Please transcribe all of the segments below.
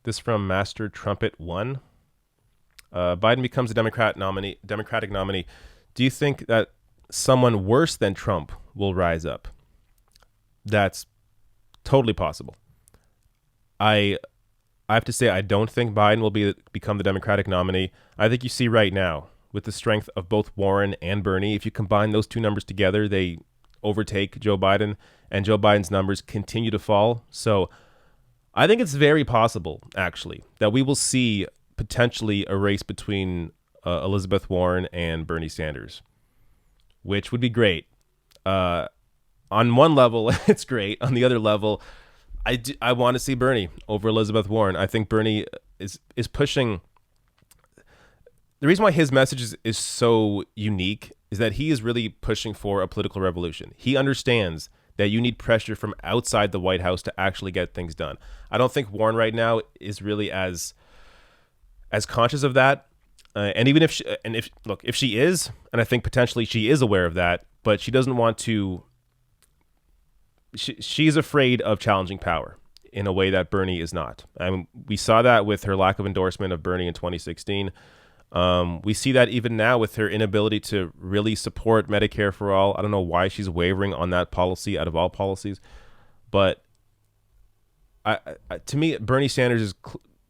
This from Master Trumpet One. Biden becomes a Democratic nominee. Do you think that someone worse than Trump will rise up? That's totally possible. I I have to say I don't think Biden will become the Democratic nominee. I think you see right now with the strength of both Warren and Bernie, if you combine those two numbers together, they overtake Joe Biden, and Joe Biden's numbers continue to fall. So I think it's very possible, actually, that we will see potentially a race between Elizabeth Warren and Bernie Sanders, which would be great. On one level, it's great. On the other level, I want to see Bernie over Elizabeth Warren. I think Bernie is pushing. The reason why his message is so unique is that he is really pushing for a political revolution. He understands that you need pressure from outside the White House to actually get things done. I don't think Warren right now is really as conscious of that. And even if if she is, and I think potentially she is aware of that, but she doesn't want to. She's afraid of challenging power in a way that Bernie is not. I mean, we saw that with her lack of endorsement of Bernie in 2016. We see that even now with her inability to really support Medicare for all. I don't know why she's wavering on that policy out of all policies, but to me, Bernie Sanders is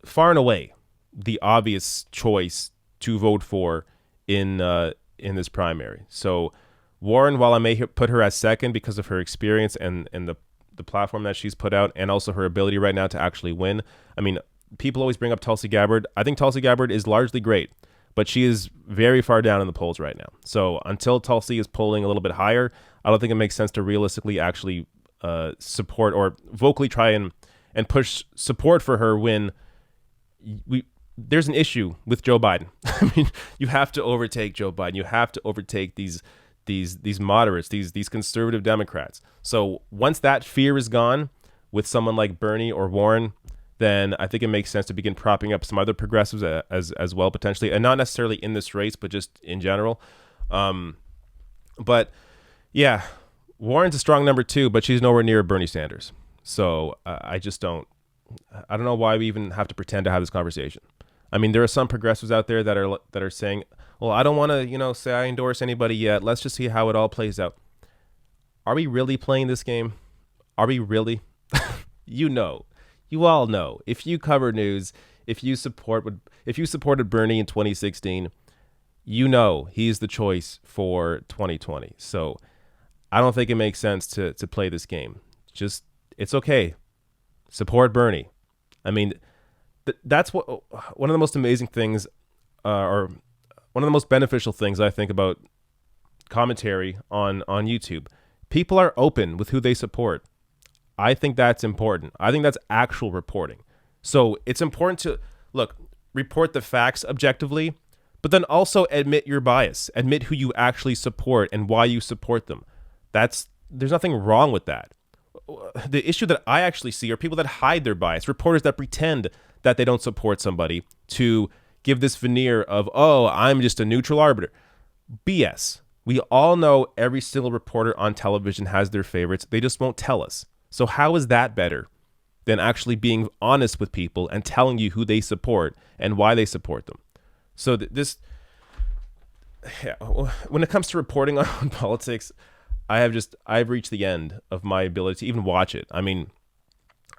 far and away the obvious choice to vote for in this primary. So Warren, while I may put her as second because of her experience and the platform that she's put out, and also her ability right now to actually win. I mean, people always bring up Tulsi Gabbard. I think Tulsi Gabbard is largely great, but she is very far down in the polls right now. So until Tulsi is polling a little bit higher, I don't think it makes sense to realistically actually support or vocally try and push support for her when there's an issue with Joe Biden. I mean, you have to overtake Joe Biden. You have to overtake these moderates, these conservative Democrats. So once that fear is gone with someone like Bernie or Warren, then I think it makes sense to begin propping up some other progressives as well, potentially, and not necessarily in this race, but just in general. But yeah, Warren's a strong number two, but she's nowhere near Bernie Sanders. So I don't know why we even have to pretend to have this conversation. I mean, there are some progressives out there that are saying, well, I don't want to, say I endorse anybody yet. Let's just see how it all plays out. Are we really playing this game? Are we really? You all know. If you cover news, if you supported Bernie in 2016, he's the choice for 2020. So I don't think it makes sense to play this game. Just, it's okay. Support Bernie. I mean, that's one of the most amazing things, or one of the most beneficial things I think about commentary on YouTube. People are open with who they support. I think that's important. I think that's actual reporting. So it's important to report the facts objectively, but then also admit your bias, admit who you actually support and why you support them. There's nothing wrong with that. The issue that I actually see are people that hide their bias, reporters that pretend that they don't support somebody to give this veneer of, oh, I'm just a neutral arbiter. BS. We all know every single reporter on television has their favorites. They just won't tell us. So how is that better than actually being honest with people and telling you who they support and why they support them? So when it comes to reporting on politics, I've reached the end of my ability to even watch it. I mean,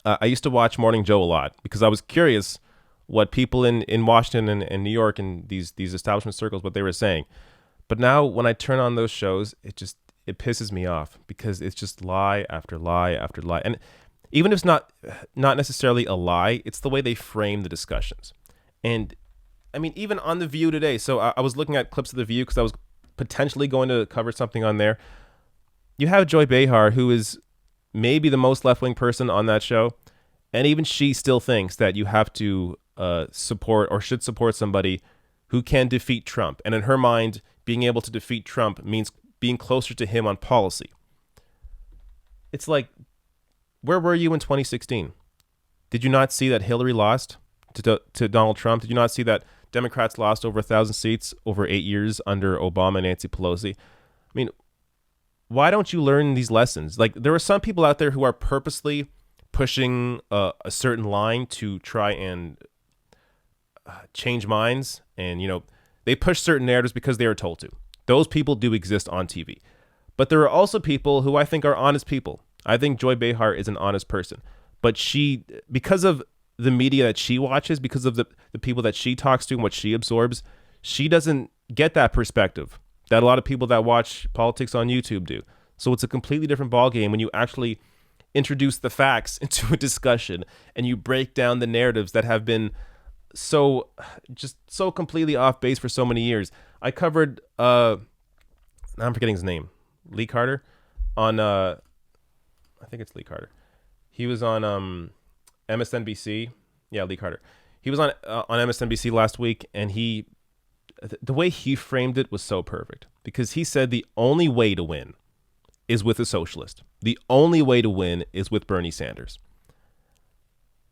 I used to watch Morning Joe a lot because I was curious what people in Washington and New York and these establishment circles, what they were saying. But now when I turn on those shows, it pisses me off because it's just lie after lie after lie. And even if it's not necessarily a lie, it's the way they frame the discussions. And I mean, even on The View today, so I was looking at clips of The View because I was potentially going to cover something on there. You have Joy Behar, who is maybe the most left-wing person on that show, and even she still thinks that you have to support or should support somebody who can defeat Trump. And in her mind, being able to defeat Trump means being closer to him on policy. It's like, where were you in 2016? Did you not see that Hillary lost to Donald Trump? Did you not see that Democrats lost over 1,000 seats over 8 years under Obama and Nancy Pelosi? I mean, why don't you learn these lessons? Like, there are some people out there who are purposely pushing a certain line to try and change minds. And, they push certain narratives because they are told to. Those people do exist on TV. But there are also people who I think are honest people. I think Joy Behar is an honest person. But she, because of the media that she watches, because of the people that she talks to and what she absorbs, she doesn't get that perspective that a lot of people that watch politics on YouTube do. So it's a completely different ballgame when you actually introduce the facts into a discussion and you break down the narratives that have been so completely off base for so many years. I covered I'm forgetting his name, Lee Carter, on I think it's Lee Carter. He was on MSNBC. Yeah, Lee Carter. He was on MSNBC last week, and the way he framed it was so perfect, because he said the only way to win is with a socialist. The only way to win is with Bernie Sanders.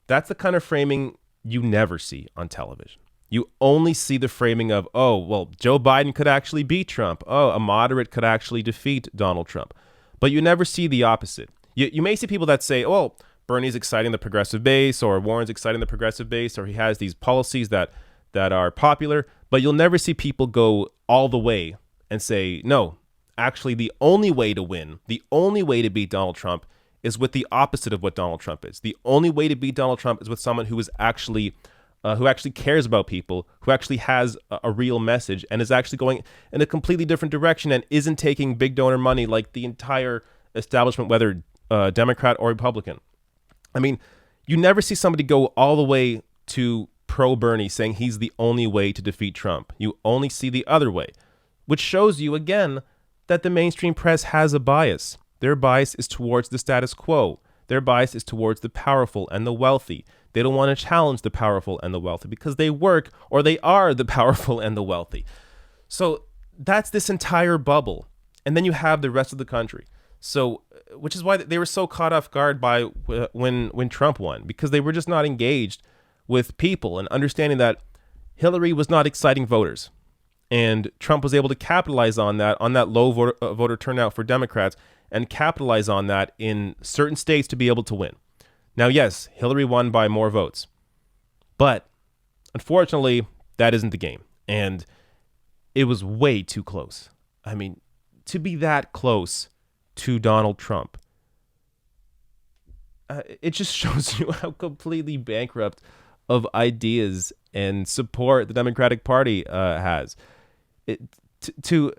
That's the kind of framing you never see on television. You only see the framing of, oh, well, Joe Biden could actually beat Trump. Oh, a moderate could actually defeat Donald Trump. But you never see the opposite. You may see people that say, oh, Bernie's exciting the progressive base, or Warren's exciting the progressive base, or he has these policies that are popular. But you'll never see people go all the way and say, no, actually the only way to win, the only way to beat Donald Trump is with the opposite of what Donald Trump is. The only way to beat Donald Trump is with someone who is actually who actually cares about people, who actually has a real message and is actually going in a completely different direction and isn't taking big donor money like the entire establishment, whether Democrat or Republican. I mean, you never see somebody go all the way to pro-Bernie saying he's the only way to defeat Trump. You only see the other way, which shows you, again, that the mainstream press has a bias. Their bias is towards the status quo. Their bias is towards the powerful and the wealthy. They don't want to challenge the powerful and the wealthy because they work, or they are the powerful and the wealthy. So that's this entire bubble. And then you have the rest of the country. So, which is why they were so caught off guard by when Trump won, because they were just not engaged with people and understanding that Hillary was not exciting voters. And Trump was able to capitalize on that low voter turnout for Democrats, and capitalize on that in certain states to be able to win. Now, yes, Hillary won by more votes, but unfortunately, that isn't the game. And it was way too close. I mean, to be that close to Donald Trump, it just shows you how completely bankrupt of ideas and support the Democratic Party has. The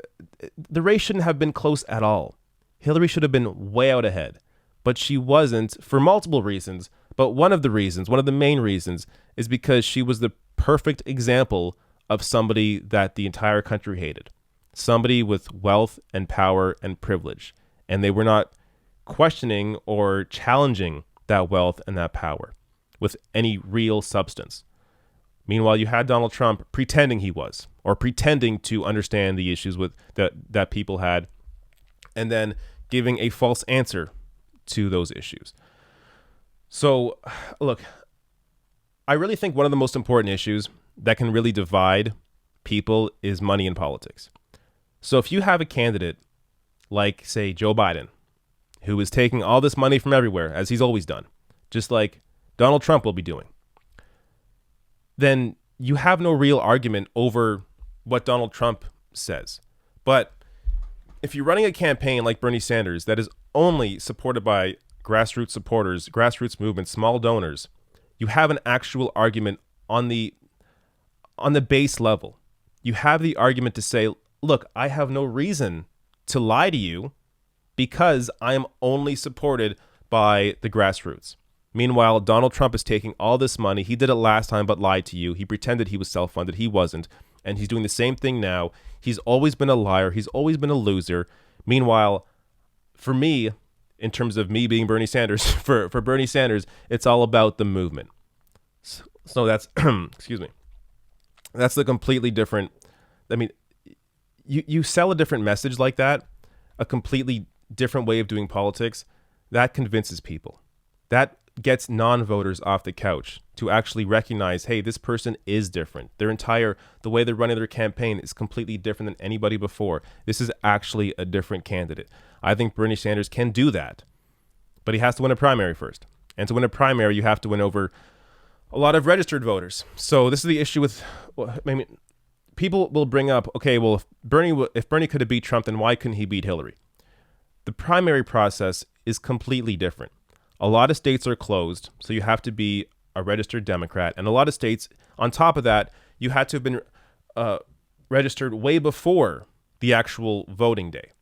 race shouldn't have been close at all. Hillary should have been way out ahead, but she wasn't for multiple reasons. But one of the main reasons, is because she was the perfect example of somebody that the entire country hated. Somebody with wealth and power and privilege. And they were not questioning or challenging that wealth and that power with any real substance. Meanwhile, you had Donald Trump pretending he was, or pretending to understand the issues with that people had, and then giving a false answer to those issues. So, look, I really think one of the most important issues that can really divide people is money in politics. So if you have a candidate like, say, Joe Biden, who is taking all this money from everywhere, as he's always done, just like Donald Trump will be doing, then you have no real argument over what Donald Trump says. But if you're running a campaign like Bernie Sanders that is only supported by grassroots supporters, grassroots movements, small donors, you have an actual argument on the base level. You have the argument to say, look, I have no reason to lie to you because I am only supported by the grassroots. Meanwhile, Donald Trump is taking all this money. He did it last time, but lied to you. He pretended he was self-funded. He wasn't. And he's doing the same thing now. He's always been a liar. He's always been a loser. Meanwhile, for me, in terms of me being Bernie Sanders, for Bernie Sanders, it's all about the movement. So that's, excuse me, that's the completely different, I mean, you sell a different message like that, a completely different way of doing politics, that convinces people. That gets non-voters off the couch to actually recognize, hey, this person is different. The way they're running their campaign is completely different than anybody before. This is actually a different candidate. I think Bernie Sanders can do that, but he has to win a primary first. And to win a primary, you have to win over a lot of registered voters. So this is the issue with, I mean, people will bring up, okay, well, if Bernie could have beat Trump, then why couldn't he beat Hillary? The primary process is completely different. A lot of states are closed, so you have to be a registered Democrat. And a lot of states, on top of that, you had to have been registered way before the actual voting day.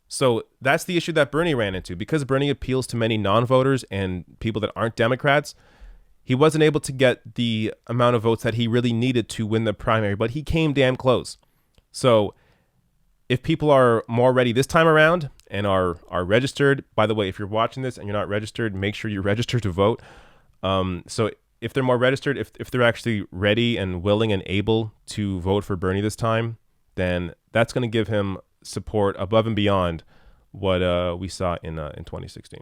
So that's the issue that Bernie ran into. Because Bernie appeals to many non-voters and people that aren't Democrats, he wasn't able to get the amount of votes that he really needed to win the primary, but he came damn close. So if people are more ready this time around and are registered, by the way, if you're watching this and you're not registered, make sure you're registered to vote. So if they're more registered, if they're actually ready and willing and able to vote for Bernie this time, then that's going to give him support above and beyond what we saw in 2016.